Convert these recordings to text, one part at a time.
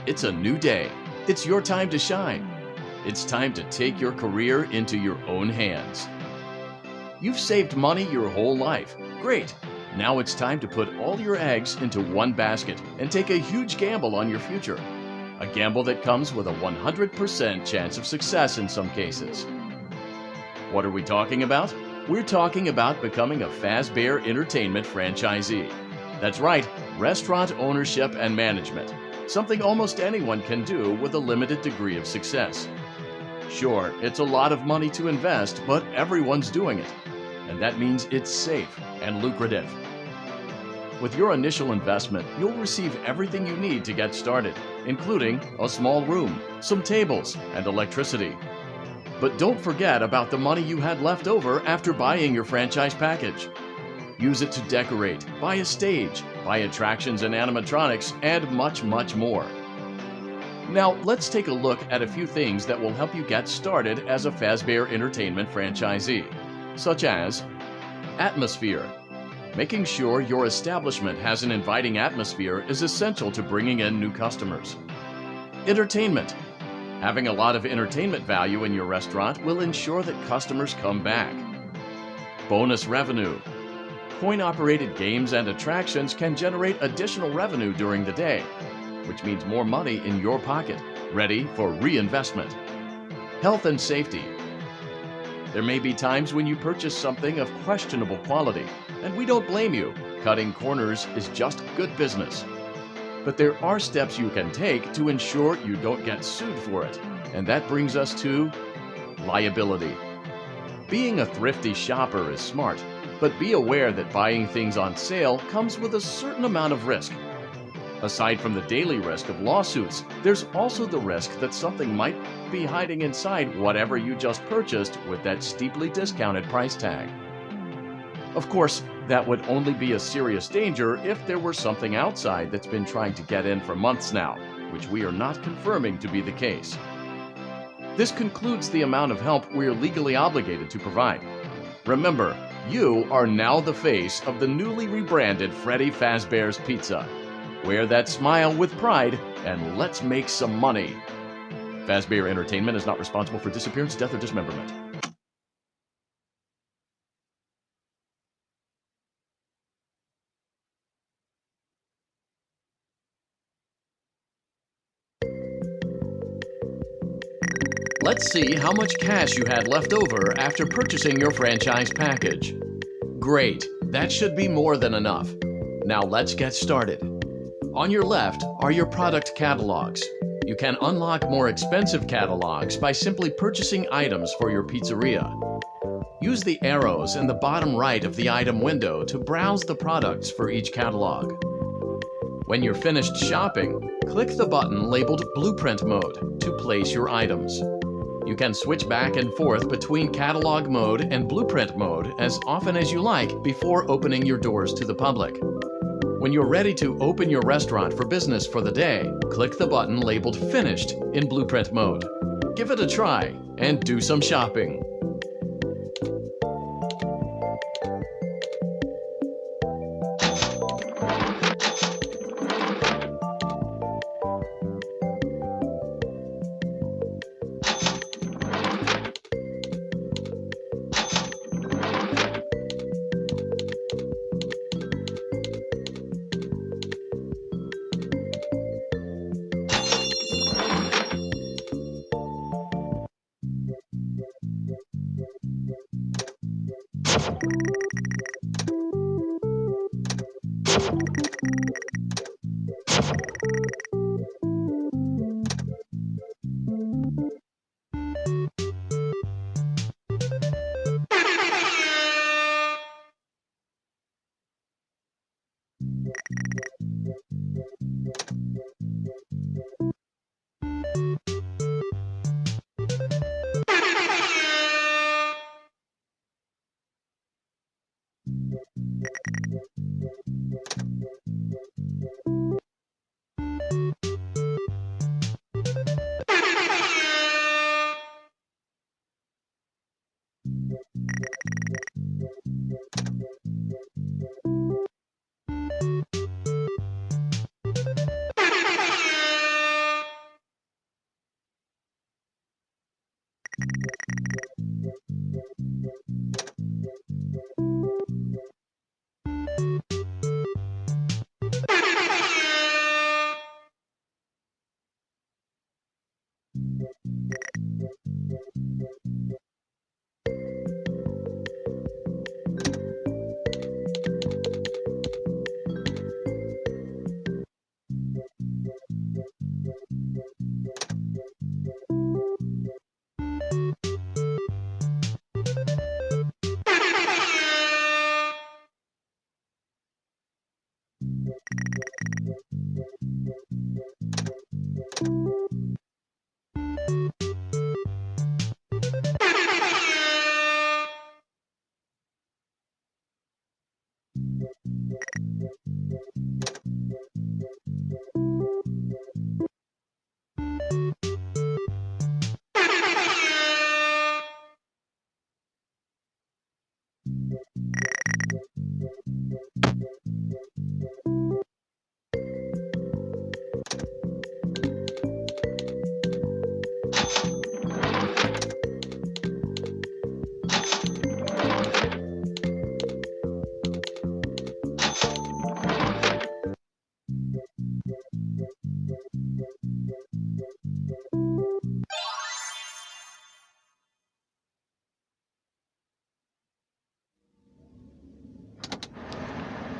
It's a new day. It's your time to shine. It's time to take your career into your own hands. You've saved money your whole life. Great. Now it's time to put all your eggs into one basket and take a huge gamble on your future. A gamble that comes with a 100% chance of success in some cases. What are we talking about? We're talking about becoming a Fazbear Entertainment franchisee. That's right, restaurant ownership and management. Something almost anyone can do with a limited degree of success. Sure, it's a lot of money to invest, but everyone's doing it. And that means it's safe and lucrative. With your initial investment, you'll receive everything you need to get started, including a small room, some tables, and electricity. But don't forget about the money you had left over after buying your franchise package. Use it to decorate, buy a stage, buy attractions and animatronics, and much, much more. Now, let's take a look at a few things that will help you get started as a Fazbear Entertainment franchisee, such as atmosphere. Making sure your establishment has an inviting atmosphere is essential to bringing in new customers. Entertainment. Having a lot of entertainment value in your restaurant will ensure that customers come back. Bonus revenue. Coin-operated games and attractions can generate additional revenue during the day, which means more money in your pocket, ready for reinvestment. Health and safety. There may be times when you purchase something of questionable quality, and we don't blame you. Cutting corners is just good business. But there are steps you can take to ensure you don't get sued for it, and that brings us to liability. Being a thrifty shopper is smart, but be aware that buying things on sale comes with a certain amount of risk. Aside from the daily risk of lawsuits, there's also the risk that something might be hiding inside whatever you just purchased with that steeply discounted price tag. Of course, that would only be a serious danger if there were something outside that's been trying to get in for months now, which we are not confirming to be the case. This concludes the amount of help we are legally obligated to provide. Remember, you are now the face of the newly rebranded Freddy Fazbear's Pizza. Wear that smile with pride and let's make some money. Fazbear Entertainment is not responsible for disappearance, death, or dismemberment. Let's see how much cash you had left over after purchasing your franchise package. Great, that should be more than enough. Now let's get started. On your left are your product catalogs. You can unlock more expensive catalogs by simply purchasing items for your pizzeria. Use the arrows in the bottom right of the item window to browse the products for each catalog. When you're finished shopping, click the button labeled Blueprint Mode to place your items. You can switch back and forth between Catalog Mode and Blueprint Mode as often as you like before opening your doors to the public. When you're ready to open your restaurant for business for the day, click the button labeled Finished in Blueprint Mode. Give it a try and do some shopping.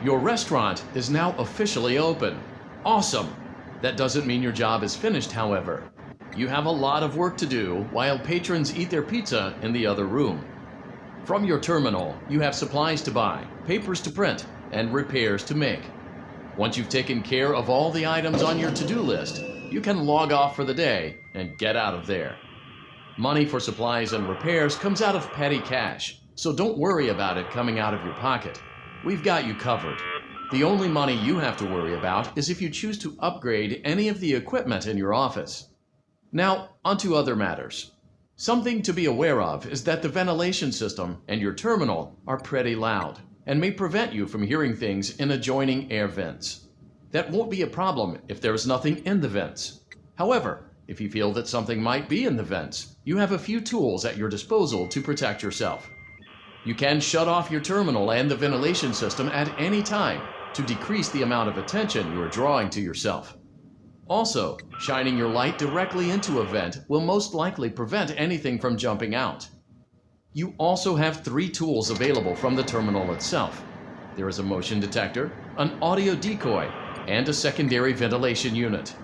Your restaurant is now officially open. Awesome! That doesn't mean your job is finished, however. You have a lot of work to do while patrons eat their pizza in the other room. From your terminal, you have supplies to buy, papers to print, and repairs to make. Once you've taken care of all the items on your to-do list, you can log off for the day and get out of there. Money for supplies and repairs comes out of petty cash, so don't worry about it coming out of your pocket. We've got you covered. The only money you have to worry about is if you choose to upgrade any of the equipment in your office. Now, onto other matters. Something to be aware of is that the ventilation system and your terminal are pretty loud and may prevent you from hearing things in adjoining air vents. That won't be a problem if there is nothing in the vents. However, if you feel that something might be in the vents, you have a few tools at your disposal to protect yourself. You can shut off your terminal and the ventilation system at any time to decrease the amount of attention you are drawing to yourself. Also, shining your light directly into a vent will most likely prevent anything from jumping out. You also have 3 tools available from the terminal itself. There is a motion detector, an audio decoy, and a secondary ventilation unit.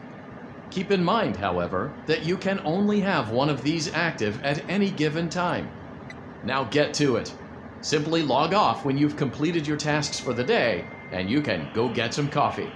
Keep in mind, however, that you can only have one of these active at any given time. Now get to it. Simply log off when you've completed your tasks for the day, and you can go get some coffee.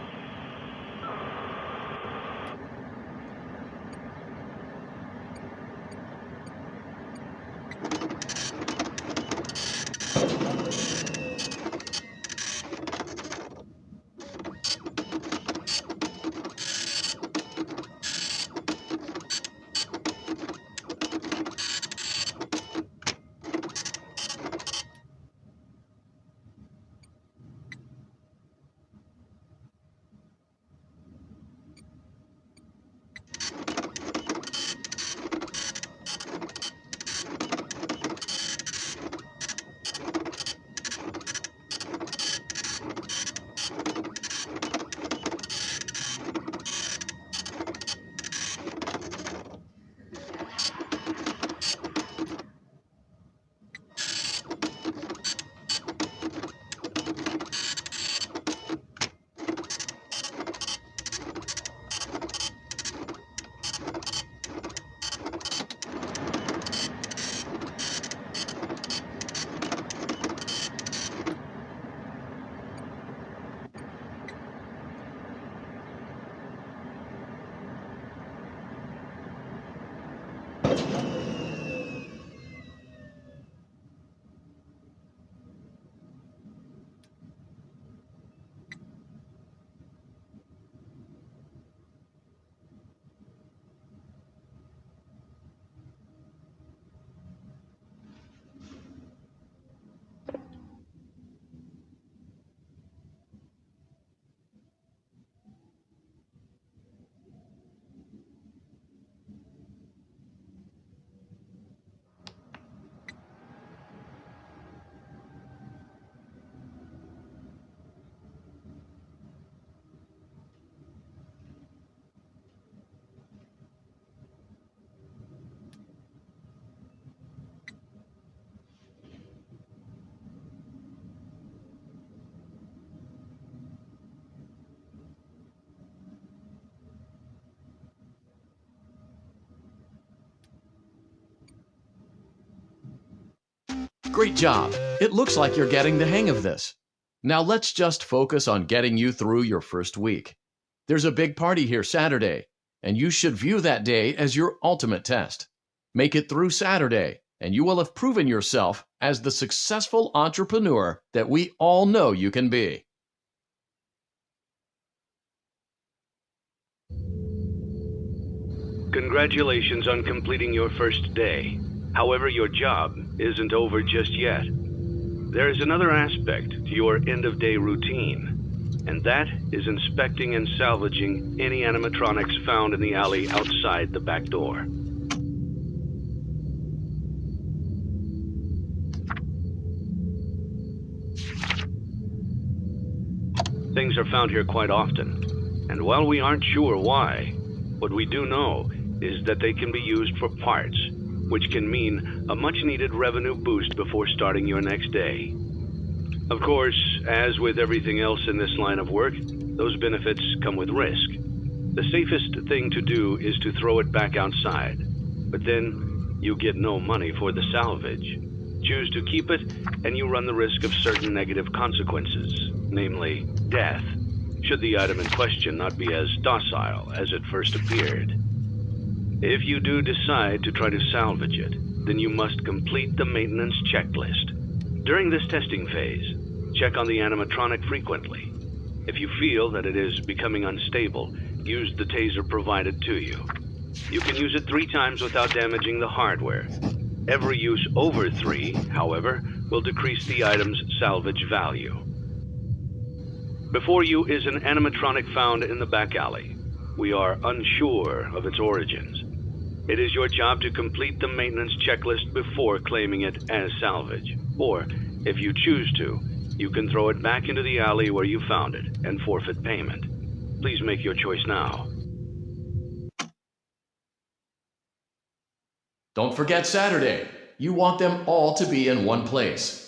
Great job! It looks like you're getting the hang of this. Now let's just focus on getting you through your first week. There's a big party here Saturday, and you should view that day as your ultimate test. Make it through Saturday, and you will have proven yourself as the successful entrepreneur that we all know you can be. Congratulations on completing your first day. However, your job isn't over just yet. There is another aspect to your end-of-day routine, and that is inspecting and salvaging any animatronics found in the alley outside the back door. Things are found here quite often, and while we aren't sure why, what we do know is that they can be used for parts, which can mean a much-needed revenue boost before starting your next day. Of course, as with everything else in this line of work, those benefits come with risk. The safest thing to do is to throw it back outside, but then you get no money for the salvage. Choose to keep it, and you run the risk of certain negative consequences, namely death, should the item in question not be as docile as it first appeared. If you do decide to try to salvage it, then you must complete the maintenance checklist. During this testing phase, check on the animatronic frequently. If you feel that it is becoming unstable, use the taser provided to you. You can use it 3 times without damaging the hardware. Every use over 3, however, will decrease the item's salvage value. Before you is an animatronic found in the back alley. We are unsure of its origins. It is your job to complete the maintenance checklist before claiming it as salvage. Or, if you choose to, you can throw it back into the alley where you found it and forfeit payment. Please make your choice now. Don't forget Saturday. You want them all to be in one place.